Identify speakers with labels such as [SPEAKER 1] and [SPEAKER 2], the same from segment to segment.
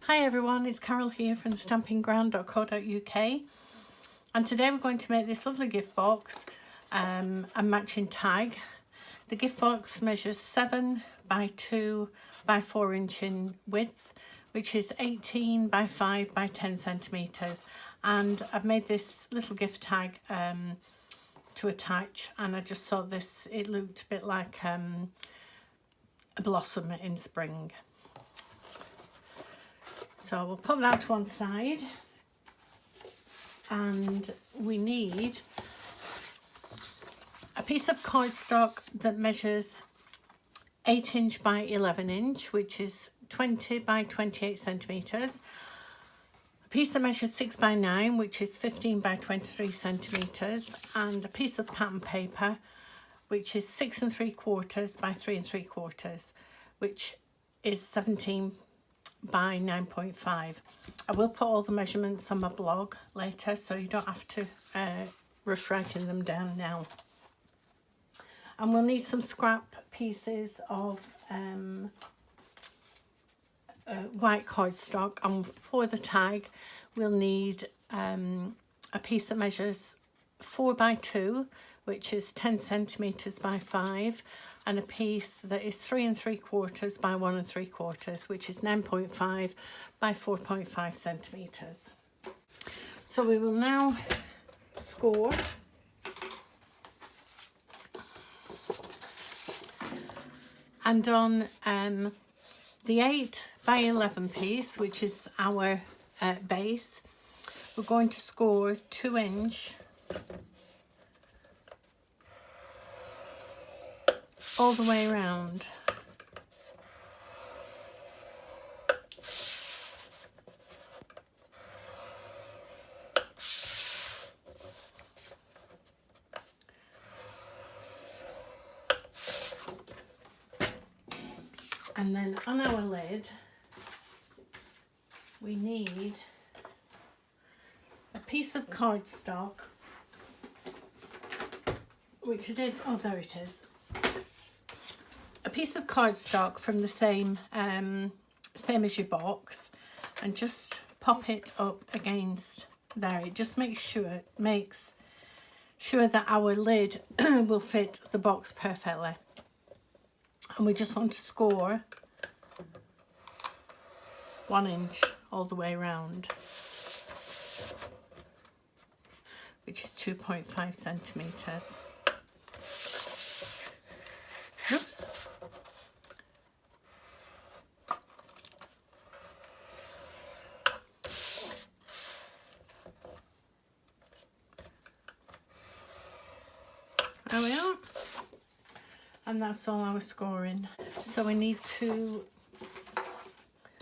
[SPEAKER 1] Hi everyone, it's Carol here from the stampingground.co.uk, and today we're going to make this lovely gift box a matching tag. The gift box measures 7 by 2 by 4 inch in width, which is 18 by 5 by 10 centimeters, and I've made this little gift tag to attach, and I just thought it looked a bit like a blossom in spring. So we'll put that to one side, and we need a piece of cardstock that measures 8 inch by 11 inch, which is 20 by 28 centimeters. A piece that measures 6 by 9, which is 15 by 23 centimeters, and a piece of pattern paper, which is 6 3/4 by 3 3/4, which is 17 by 9.5. I will put all the measurements on my blog later, so you don't have to rush writing them down now. And we'll need some scrap pieces of white cardstock, and for the tag we'll need a piece that measures 4 by 2, which is 10 centimeters by 5, and a piece that is 3 3/4 by 1 3/4, which is 9.5 by 4.5 centimeters. So we will now score. And on the 8 by 11 piece, which is our base, we're going to score 2 inch all the way around. And then on our lid, we need a piece of cardstock, which I did, oh there it is. A piece of cardstock from the same as your box, and just pop it up against there. It just makes sure that our lid will fit the box perfectly. And we just want to score 1 inch all the way around, which is 2.5 centimeters. Oops. There we are. And that's all our scoring. So we need to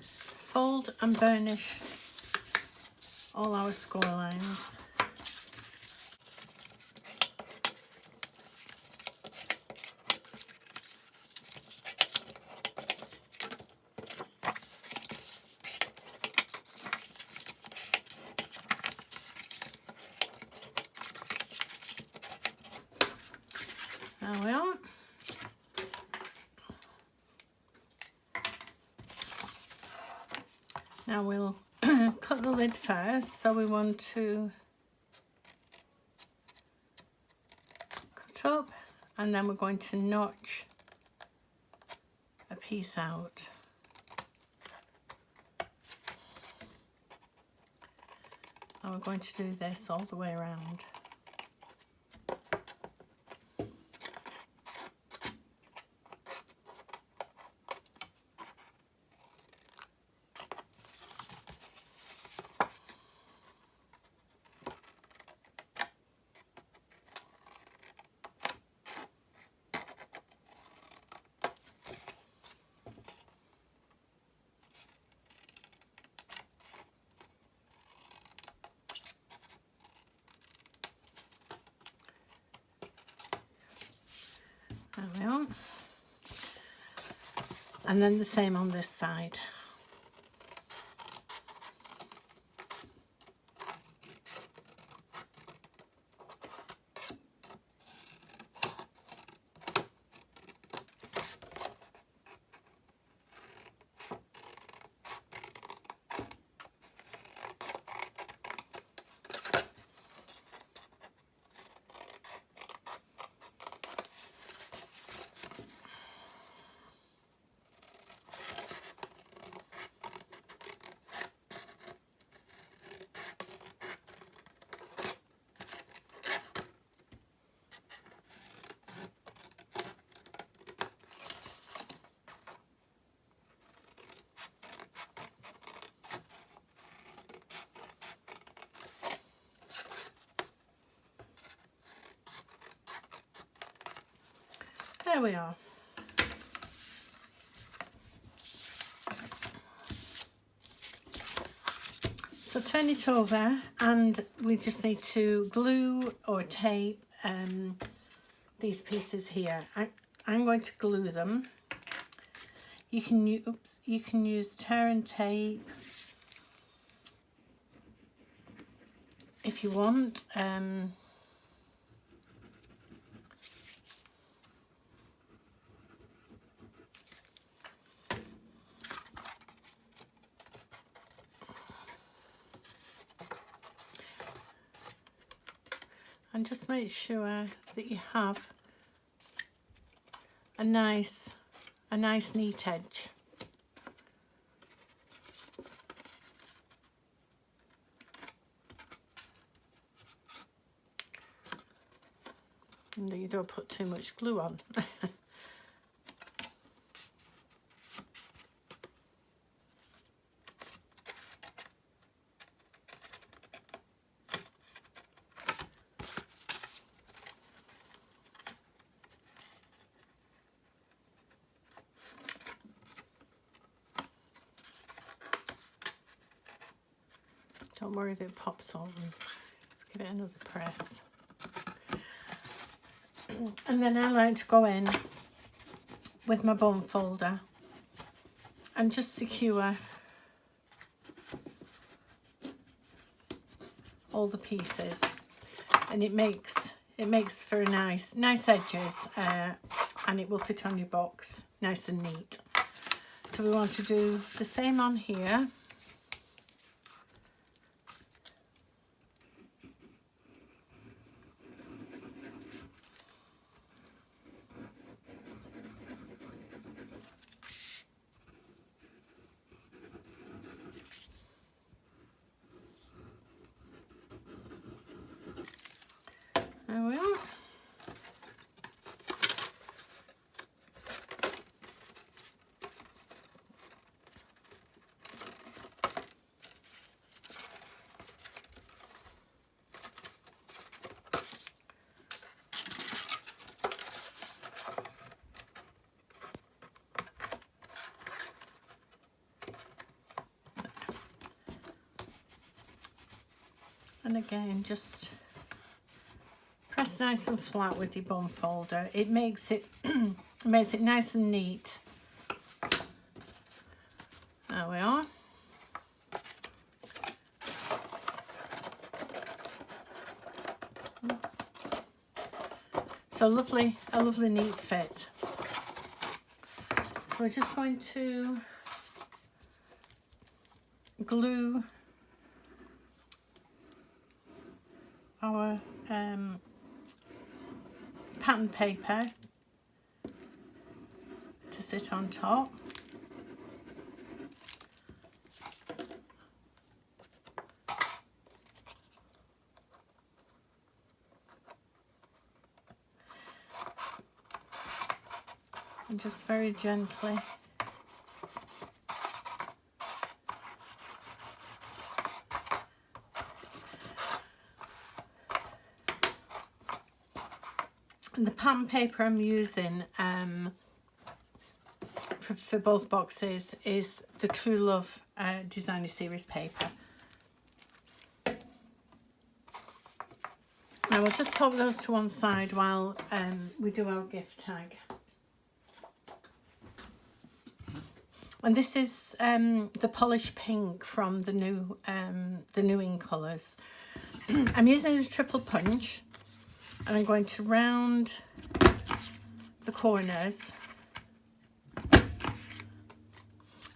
[SPEAKER 1] fold and burnish all our score lines. There we are. Now we'll cut the lid first, so we want to cut up, and then we're going to notch a piece out. And we're going to do this all the way around. There we are. And then the same on this side. There we are. So turn it over, and we just need to glue or tape these pieces here. I'm going to glue them. You can use tear and tape if you want. And just make sure that you have a nice neat edge. And that you don't put too much glue on. Don't worry if it pops on. Let's give it another press. And then I like to go in with my bone folder and just secure all the pieces, and it makes for a nice edges, and it will fit on your box nice and neat. So we want to do the same on here. There we are. And again, just press nice and flat with your bone folder. It makes it makes it nice and neat. There we are. Oops. So a lovely neat fit. So we're just going to glue our pattern paper to sit on top. And just very gently and the pattern paper I'm using for both boxes is the True Love Designer Series paper. Now we'll just pop those to one side while we do our gift tag. And this is the Polish Pink from the new in colours. I'm using a triple punch, and I'm going to round the corners,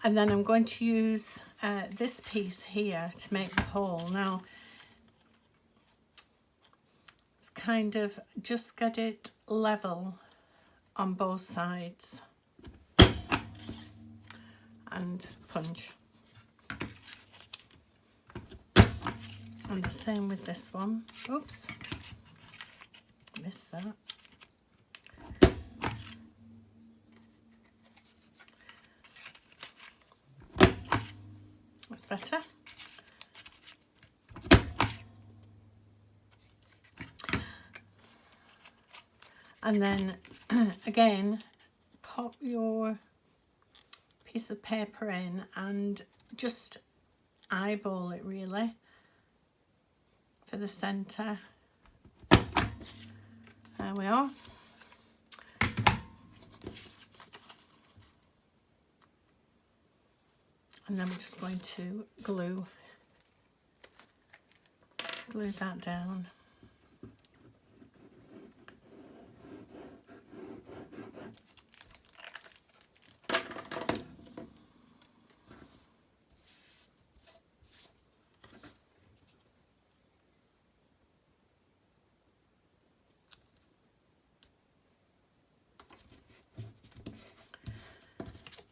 [SPEAKER 1] and then I'm going to use this piece here to make the hole. Now, it's kind of just get it level on both sides and punch. And the same with this one. Oops. Missed that. That's better. And then again, pop your piece of paper in and just eyeball it really for the centre. There we are. And then we're just going to glue that down.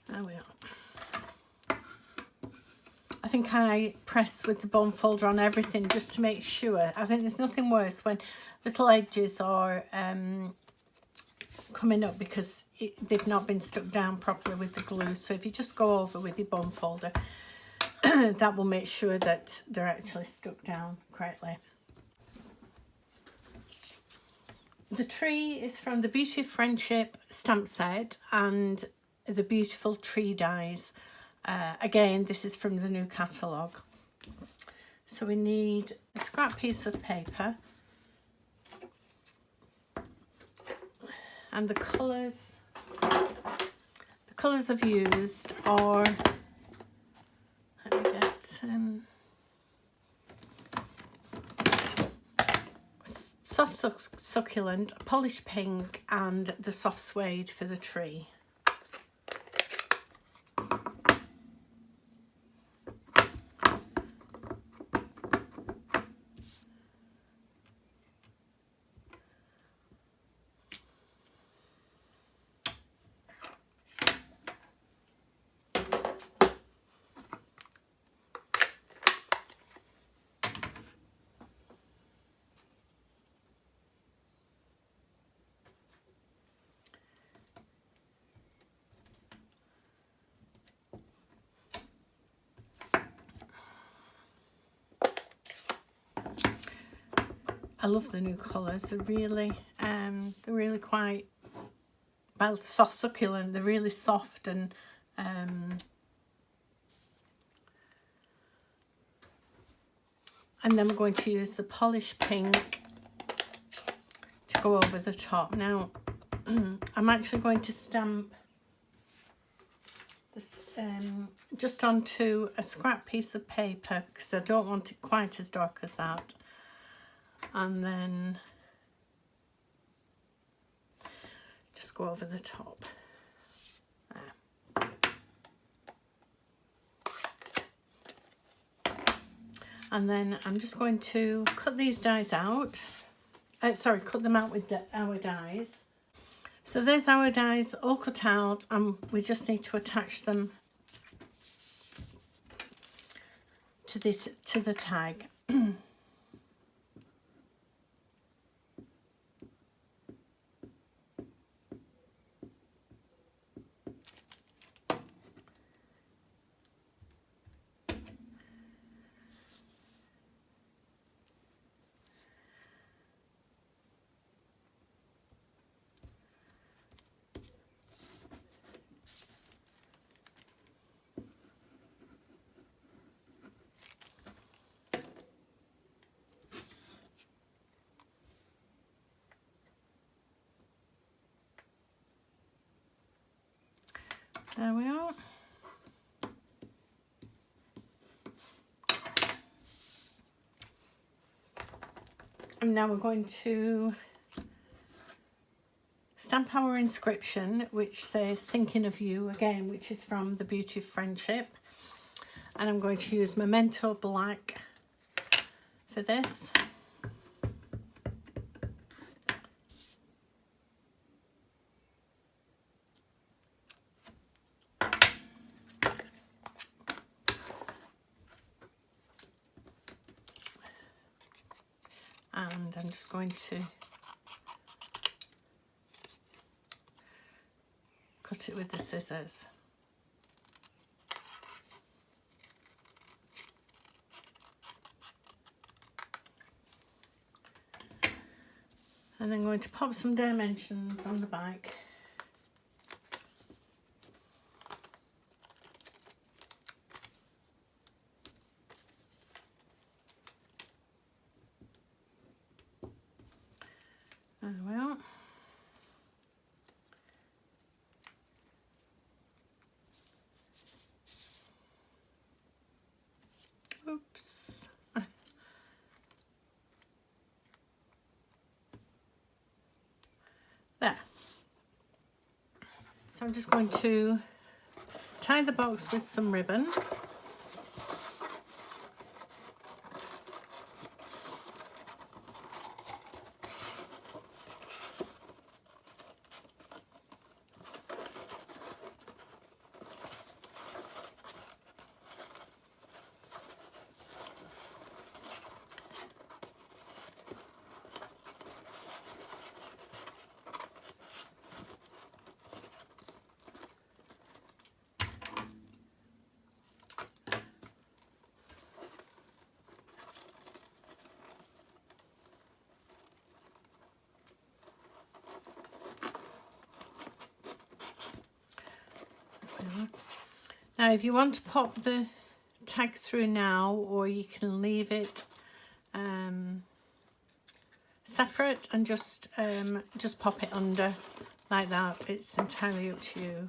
[SPEAKER 1] There we are. I think I press with the bone folder on everything just to make sure. I think there's nothing worse when little edges are coming up because they've not been stuck down properly with the glue. So if you just go over with your bone folder, that will make sure that they're actually stuck down correctly. The tree is from the Beauty of Friendship stamp set and the Beautiful Tree dies. Again, this is from the new catalogue. So we need a scrap piece of paper and the colours I've used are, let me get soft succulent, polished pink and the soft suede for the tree. I love the new colours. They're really quite, well, soft succulent. They're really soft and then we're going to use the polished pink to go over the top. Now, I'm actually going to stamp this just onto a scrap piece of paper because I don't want it quite as dark as that. And then just go over the top. There. And then I'm just going to cut these dies out. Cut them out with our dies. So there's our dies all cut out, and we just need to attach them to the tag. There we are. And now we're going to stamp our inscription, which says "Thinking of You," again, which is from the Beauty of Friendship. And I'm going to use Memento Black for this. And I'm just going to cut it with the scissors. And then going to pop some dimensions on the back. There we are. Oops. There. So I'm just going to tie the box with some ribbon. Now if you want to pop the tag through now, or you can leave it separate and just pop it under like that. It's entirely up to you.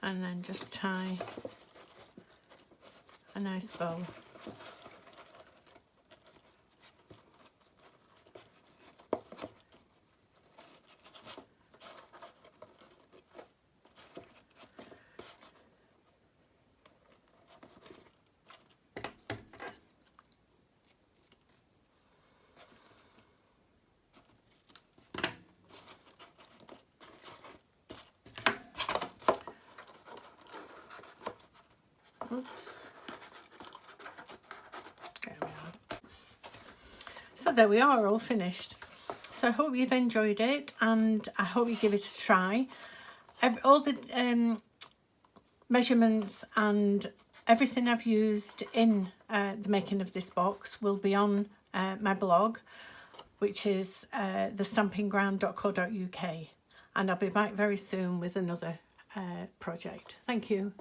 [SPEAKER 1] And then just tie a nice bow. Oops. There we are. So there we are, all finished. So I hope you've enjoyed it, and I hope you give it a try. All the measurements and everything I've used in the making of this box will be on my blog, which is thestampingground.co.uk, and I'll be back very soon with another project. Thank you.